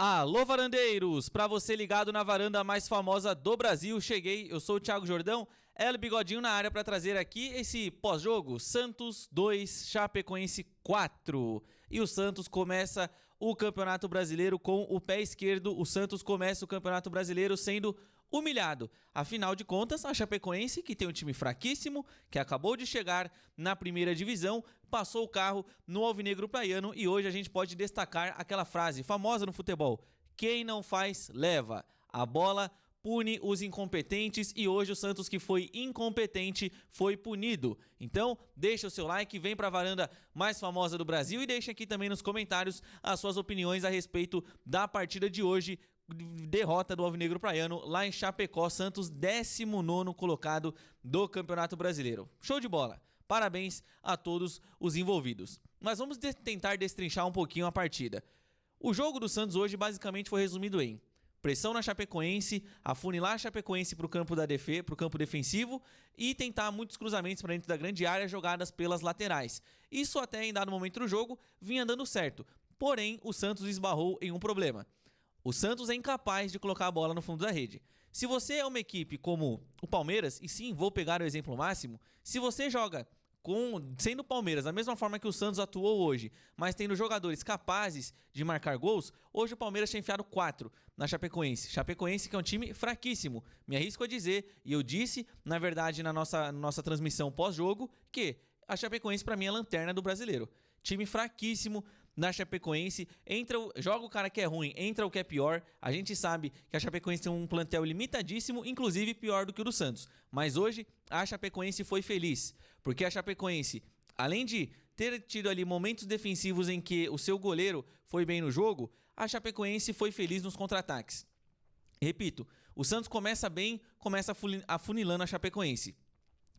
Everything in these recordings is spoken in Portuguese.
Alô, varandeiros! Pra você ligado na varanda mais famosa do Brasil, cheguei. Eu sou o Thiago Jordão, El Bigodinho na área pra trazer aqui esse pós-jogo. Santos 2, Chapecoense 4. E o Santos começa o Campeonato Brasileiro com o pé esquerdo. O Santos começa o Campeonato Brasileiro sendo humilhado. Afinal de contas, a Chapecoense, que tem um time fraquíssimo, que acabou de chegar na primeira divisão, passou o carro no Alvinegro Praiano e hoje a gente pode destacar aquela frase famosa no futebol: quem não faz, leva. A bola pune os incompetentes e hoje o Santos, que foi incompetente, foi punido. Então, deixa o seu like, vem para a varanda mais famosa do Brasil e deixa aqui também nos comentários as suas opiniões a respeito da partida de hoje. Derrota do Alvinegro Praiano lá em Chapecó. Santos 19º colocado do Campeonato Brasileiro. Show de bola! Parabéns a todos os envolvidos. Mas vamos tentar destrinchar um pouquinho a partida. O jogo do Santos hoje basicamente foi resumido em pressão na Chapecoense, afunilar a Chapecoense para o campo defensivo e tentar muitos cruzamentos para dentro da grande área jogadas pelas laterais. Isso até em dado momento do jogo vinha dando certo. Porém, o Santos esbarrou em um problema. O Santos é incapaz de colocar a bola no fundo da rede. Se você é uma equipe como o Palmeiras, e sim, vou pegar o exemplo máximo, se você joga sendo o Palmeiras, da mesma forma que o Santos atuou hoje, mas tendo jogadores capazes de marcar gols, hoje o Palmeiras tinha enfiado 4 na Chapecoense. Chapecoense que é um time fraquíssimo. Me arrisco a dizer, e eu disse, na verdade, na nossa transmissão pós-jogo, que a Chapecoense pra mim é a lanterna do brasileiro. Time fraquíssimo na Chapecoense. Joga o cara que é ruim, entra o que é pior. A gente sabe que a Chapecoense tem um plantel limitadíssimo, inclusive pior do que o do Santos. Mas hoje a Chapecoense foi feliz, porque a Chapecoense, além de ter tido ali momentos defensivos em que o seu goleiro foi bem no jogo, a Chapecoense foi feliz nos contra-ataques. Repito, o Santos começa bem, começa afunilando a Chapecoense.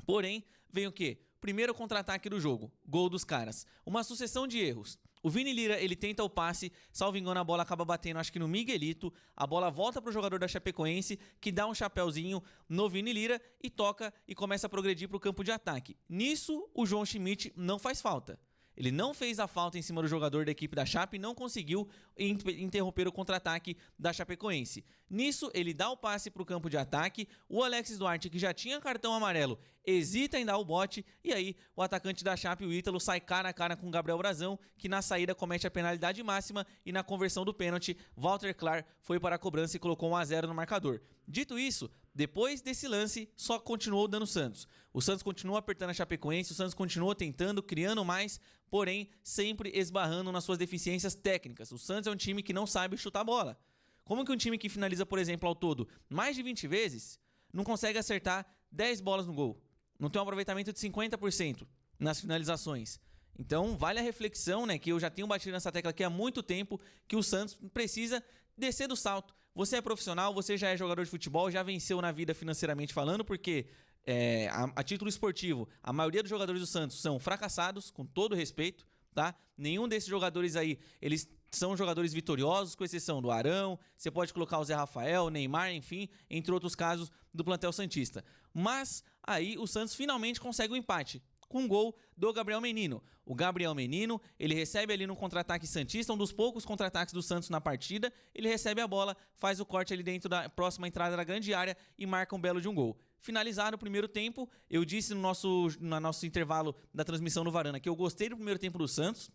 Porém, vem o quê? Primeiro contra-ataque do jogo, gol dos caras. Uma sucessão de erros. O Vini Lira, ele tenta o passe, salvo engano a bola acaba batendo, acho que no Miguelito. A bola volta pro jogador da Chapecoense, que dá um chapéuzinho no Vini Lira e toca e começa a progredir pro campo de ataque. Nisso, o João Schmidt não faz falta. Ele não fez a falta em cima do jogador da equipe da Chape e não conseguiu interromper o contra-ataque da Chapecoense. Nisso, ele dá o passe para o campo de ataque. O Alexis Duarte, que já tinha cartão amarelo, hesita em dar o bote. E aí, o atacante da Chape, o Ítalo, sai cara a cara com o Gabriel Brazão, que na saída comete a penalidade máxima. E na conversão do pênalti, Walter Clar foi para a cobrança e colocou 1-0 no marcador. Dito isso, depois desse lance, só continuou dando Santos. O Santos continua apertando a Chapecoense, o Santos continua tentando, criando mais, porém sempre esbarrando nas suas deficiências técnicas. O Santos é um time que não sabe chutar a bola. Como que um time que finaliza, por exemplo, ao todo mais de 20 vezes, não consegue acertar 10 bolas no gol? Não tem um aproveitamento de 50% nas finalizações. Então, vale a reflexão, né, que eu já tenho batido nessa tecla aqui há muito tempo, que o Santos precisa descer do salto. Você é profissional, você já é jogador de futebol, já venceu na vida financeiramente falando, porque a título esportivo, a maioria dos jogadores do Santos são fracassados, com todo respeito, tá? Nenhum desses jogadores aí, eles são jogadores vitoriosos, com exceção do Arão, você pode colocar o Zé Rafael, o Neymar, enfim, entre outros casos do plantel santista. Mas aí o Santos finalmente consegue o empate com um gol do Gabriel Menino. O Gabriel Menino, ele recebe ali no contra-ataque santista, um dos poucos contra-ataques do Santos na partida, ele recebe a bola, faz o corte ali dentro da próxima entrada da grande área e marca um belo de um gol. Finalizado o primeiro tempo, eu disse no nosso intervalo da transmissão no Varanda que eu gostei do primeiro tempo do Santos.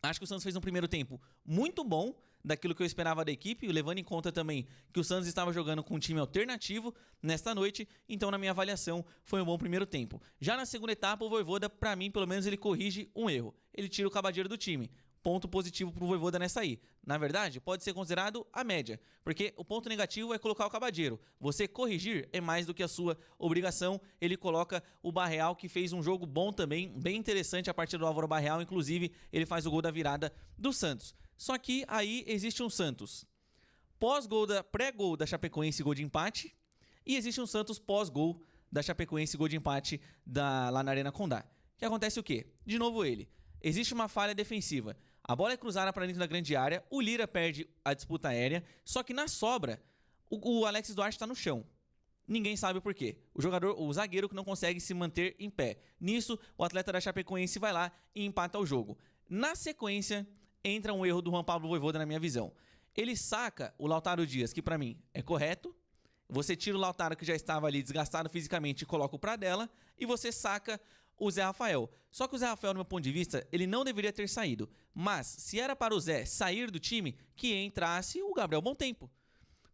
Acho que o Santos fez um primeiro tempo muito bom, daquilo que eu esperava da equipe, levando em conta também que o Santos estava jogando com um time alternativo nesta noite, então na minha avaliação foi um bom primeiro tempo. Já na segunda etapa, o Vojvoda, para mim, pelo menos ele corrige um erro. Ele tira o Cabadeiro do time. Ponto positivo pro Vojvoda nessa aí. Na verdade, pode ser considerado a média, porque o ponto negativo é colocar o Cabadeiro. Você corrigir é mais do que a sua obrigação. Ele coloca o Barreal, que fez um jogo bom também, bem interessante a partir do Álvaro Barreal, inclusive ele faz o gol da virada do Santos. Só que aí existe um Santos pré-gol da Chapecoense, gol de empate, e existe um Santos pós-gol da Chapecoense, gol de empate lá na Arena Condá. Que acontece o quê? De novo ele. Existe uma falha defensiva. A bola é cruzada para dentro da grande área, o Lira perde a disputa aérea, só que na sobra, o Alexis Duarte está no chão. Ninguém sabe por quê. O zagueiro que não consegue se manter em pé. Nisso, o atleta da Chapecoense vai lá e empata o jogo. Na sequência, entra um erro do Juan Pablo Vojvoda na minha visão. Ele saca o Lautaro Dias, que pra mim é correto. Você tira o Lautaro, que já estava ali desgastado fisicamente, e coloca o Pradella. E você saca o Zé Rafael. Só que o Zé Rafael, no meu ponto de vista, ele não deveria ter saído. Mas, se era para o Zé sair do time, que entrasse o Gabriel Bontempo.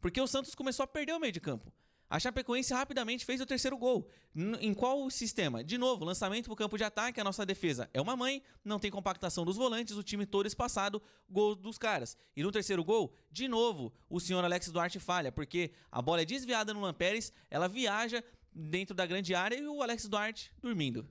Porque o Santos começou a perder o meio de campo. A Chapecoense rapidamente fez o terceiro gol. Em qual sistema? De novo, lançamento para o campo de ataque, a nossa defesa é uma mãe, não tem compactação dos volantes, o time todo espaçado, gol dos caras. E no terceiro gol, de novo, o senhor Alex Duarte falha, porque a bola é desviada no Luan Pérez, ela viaja dentro da grande área e o Alex Duarte dormindo,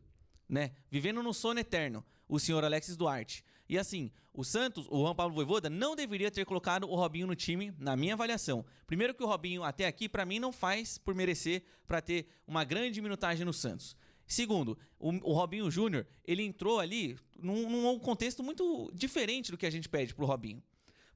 né? Vivendo no sono eterno, o senhor Alex Duarte. E assim, o Santos, o Juan Pablo Vojvoda, não deveria ter colocado o Robinho no time, na minha avaliação. Primeiro que o Robinho, até aqui, pra mim, não faz por merecer pra ter uma grande minutagem no Santos. Segundo, o Robinho Júnior, ele entrou ali num contexto muito diferente do que a gente pede pro Robinho.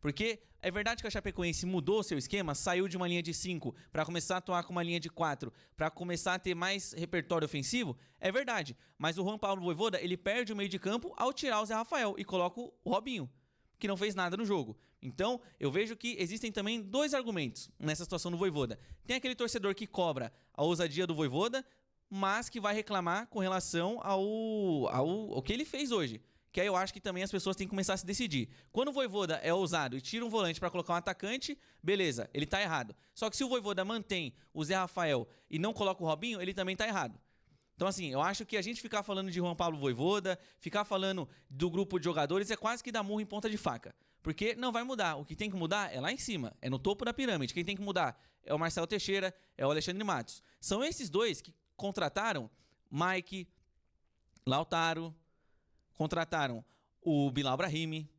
Porque é verdade que a Chapecoense mudou seu esquema, saiu de uma linha de 5 para começar a atuar com uma linha de 4, para começar a ter mais repertório ofensivo, é verdade. Mas o Juan Pablo Vojvoda, ele perde o meio de campo ao tirar o Zé Rafael e coloca o Robinho, que não fez nada no jogo. Então, eu vejo que existem também dois argumentos nessa situação do Vojvoda. Tem aquele torcedor que cobra a ousadia do Vojvoda, mas que vai reclamar com relação ao que ele fez hoje. Que aí eu acho que também as pessoas têm que começar a se decidir. Quando o Vojvoda é ousado e tira um volante para colocar um atacante, beleza, ele tá errado. Só que se o Vojvoda mantém o Zé Rafael e não coloca o Robinho, ele também tá errado. Então assim, eu acho que a gente ficar falando de Juan Pablo Vojvoda, ficar falando do grupo de jogadores é quase que dar murro em ponta de faca. Porque não vai mudar. O que tem que mudar é lá em cima, é no topo da pirâmide. Quem tem que mudar é o Marcelo Teixeira, é o Alexandre Matos. São esses dois que contrataram Mike, Lautaro, contrataram o Bilal Brahimi,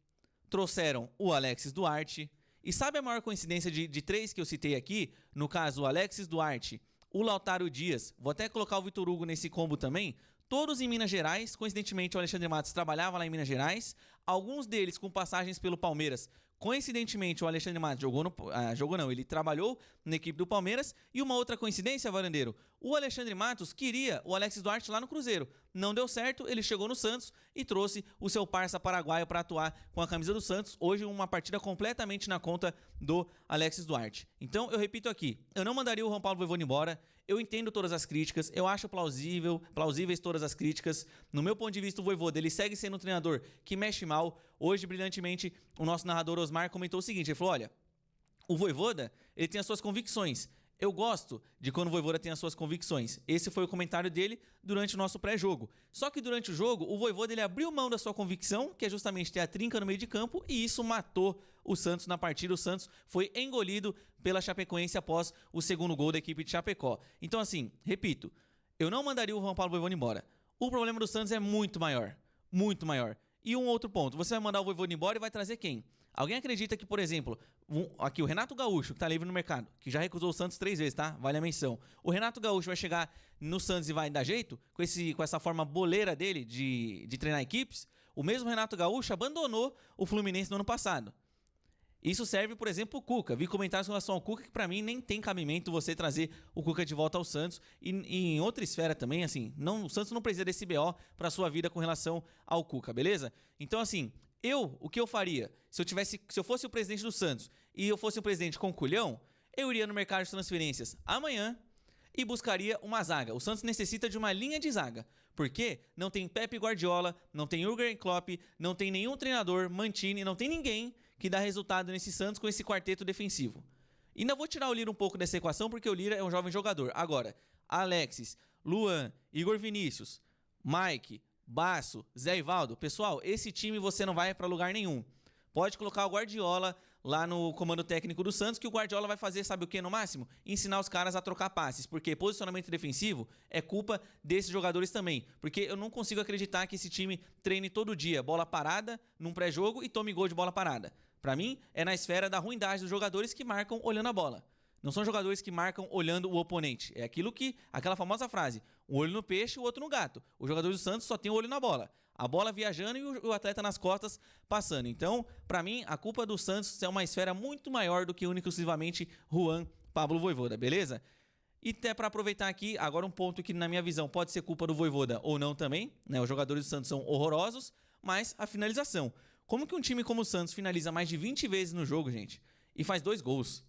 trouxeram o Alexis Duarte. E sabe a maior coincidência de três que eu citei aqui? No caso, o Alexis Duarte, o Lautaro Dias, vou até colocar o Vitor Hugo nesse combo também, todos em Minas Gerais. Coincidentemente, o Alexandre Matos trabalhava lá em Minas Gerais. Alguns deles com passagens pelo Palmeiras. Coincidentemente, o Alexandre Matos ele trabalhou na equipe do Palmeiras. E uma outra coincidência, Varandeiro, o Alexandre Matos queria o Alexis Duarte lá no Cruzeiro. Não deu certo, ele chegou no Santos e trouxe o seu parça paraguaio para atuar com a camisa do Santos. Hoje, uma partida completamente na conta do Alexis Duarte. Então, eu repito aqui, eu não mandaria o Juan Pablo Vojvoda embora. Eu entendo todas as críticas, eu acho plausíveis todas as críticas. No meu ponto de vista, o Vojvoda, ele segue sendo um treinador que mexe mal. Hoje, brilhantemente, o nosso narrador Osmar comentou o seguinte, ele falou, olha, o Vojvoda, ele tem as suas convicções. Eu gosto de quando o Vojvoda tem as suas convicções. Esse foi o comentário dele durante o nosso pré-jogo. Só que durante o jogo, o Vojvoda ele abriu mão da sua convicção, que é justamente ter a trinca no meio de campo, e isso matou o Santos na partida. O Santos foi engolido pela Chapecoense após o segundo gol da equipe de Chapecó. Então assim, repito, eu não mandaria o Juan Pablo Vojvoda embora. O problema do Santos é muito maior. Muito maior. E um outro ponto, você vai mandar o Vojvoda embora e vai trazer quem? Alguém acredita que, por exemplo, aqui o Renato Gaúcho, que tá livre no mercado, que já recusou o Santos 3 vezes, tá? Vale a menção. O Renato Gaúcho vai chegar no Santos e vai dar jeito? Com essa forma boleira dele de treinar equipes? O mesmo Renato Gaúcho abandonou o Fluminense no ano passado. Isso serve, por exemplo, o Cuca. Vi comentários com relação ao Cuca que pra mim nem tem cabimento você trazer o Cuca de volta ao Santos. E em outra esfera também, assim, o Santos não precisa desse BO pra sua vida com relação ao Cuca, beleza? Então, assim, o que eu faria? Se eu fosse o presidente do Santos e eu fosse um presidente com culhão, eu iria no mercado de transferências amanhã e buscaria uma zaga. O Santos necessita de uma linha de zaga. Porque não tem Pepe Guardiola, não tem Jürgen Klopp, não tem nenhum treinador, Mancini, não tem ninguém que dá resultado nesse Santos com esse quarteto defensivo. E ainda vou tirar o Lira um pouco dessa equação, porque o Lira é um jovem jogador. Agora, Alexis, Luan, Igor Vinícius, Mike, Basso, Zé Ivaldo. Pessoal, esse time você não vai para lugar nenhum. Pode colocar o Guardiola lá no comando técnico do Santos, que o Guardiola vai fazer, sabe o que no máximo? Ensinar os caras a trocar passes, porque posicionamento defensivo é culpa desses jogadores também. Porque eu não consigo acreditar que esse time treine todo dia bola parada num pré-jogo e tome gol de bola parada. Pra mim, é na esfera da ruindade dos jogadores que marcam olhando a bola. Não são jogadores que marcam olhando o oponente. É aquela famosa frase, um olho no peixe e o outro no gato. Os jogadores do Santos só tem o olho na bola. A bola viajando e o atleta nas costas passando. Então, pra mim, a culpa do Santos é uma esfera muito maior do que único e exclusivamente Juan Pablo Vojvoda, beleza? E até pra aproveitar aqui, agora um ponto que na minha visão pode ser culpa do Vojvoda ou não também, né? Os jogadores do Santos são horrorosos, mas a finalização. Como que um time como o Santos finaliza mais de 20 vezes no jogo, gente? e faz 2 gols.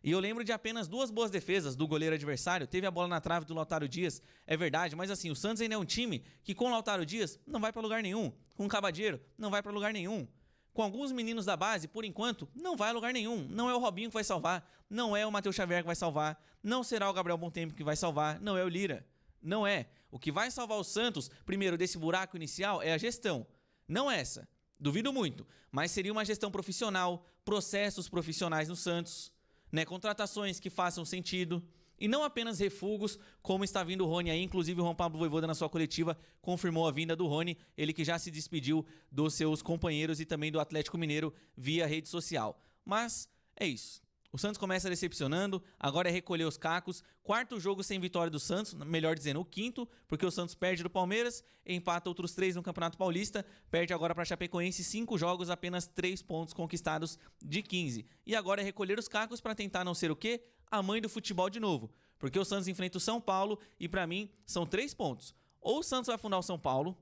E eu lembro de apenas 2 boas defesas do goleiro adversário. Teve a bola na trave do Lautaro Dias, é verdade, mas assim, o Santos ainda é um time que com o Lautaro Dias não vai pra lugar nenhum. Com o Cabadeiro não vai pra lugar nenhum. Com alguns meninos da base, por enquanto, não vai a lugar nenhum. Não é o Robinho que vai salvar, não é o Matheus Xavier que vai salvar, não será o Gabriel Bontempo que vai salvar, não é o Lira. Não é. O que vai salvar o Santos, primeiro, desse buraco inicial, é a gestão. Não essa. Duvido muito. Mas seria uma gestão profissional, processos profissionais no Santos, né? Contratações que façam sentido. E não apenas refugos, como está vindo o Rony aí. Inclusive o Juan Pablo Vojvoda na sua coletiva confirmou a vinda do Rony. Ele que já se despediu dos seus companheiros e também do Atlético Mineiro via rede social. Mas é isso. O Santos começa decepcionando, agora é recolher os cacos. 4º jogo sem vitória do Santos, melhor dizendo, o 5º, porque o Santos perde do Palmeiras, empata outros 3 no Campeonato Paulista, perde agora para a Chapecoense, 5 jogos, apenas 3 pontos conquistados de 15. E agora é recolher os cacos para tentar não ser o quê? A mãe do futebol de novo. Porque o Santos enfrenta o São Paulo e para mim são 3 pontos. Ou o Santos vai afundar o São Paulo,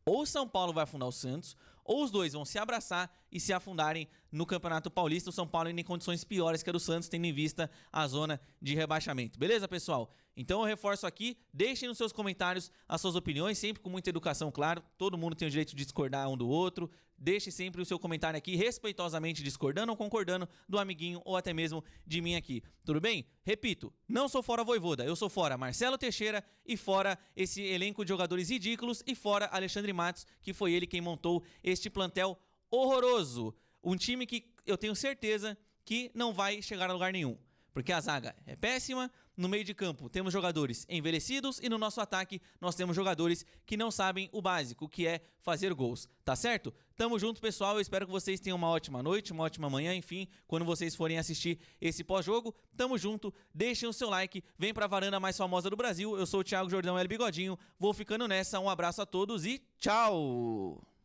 ou o São Paulo vai afundar o Santos, ou os dois vão se abraçar e se afundarem no Campeonato Paulista. O São Paulo ainda em condições piores que a do Santos, tendo em vista a zona de rebaixamento. Beleza, pessoal? Então eu reforço aqui, deixem nos seus comentários as suas opiniões, sempre com muita educação, claro. Todo mundo tem o direito de discordar um do outro. Deixe sempre o seu comentário aqui, respeitosamente discordando ou concordando do amiguinho ou até mesmo de mim aqui. Tudo bem? Repito, não sou fora Vojvoda, eu sou fora Marcelo Teixeira e fora esse elenco de jogadores ridículos e fora Alexandre Matos, que foi ele quem montou este plantel horroroso. Um time que eu tenho certeza que não vai chegar a lugar nenhum. Porque a zaga é péssima, no meio de campo temos jogadores envelhecidos e no nosso ataque nós temos jogadores que não sabem o básico, que é fazer gols, tá certo? Tamo junto, pessoal, eu espero que vocês tenham uma ótima noite, uma ótima manhã, enfim, quando vocês forem assistir esse pós-jogo, tamo junto, deixem o seu like, vem pra varanda mais famosa do Brasil, eu sou o Thiago Jordão El Bigodinho, vou ficando nessa, um abraço a todos e tchau!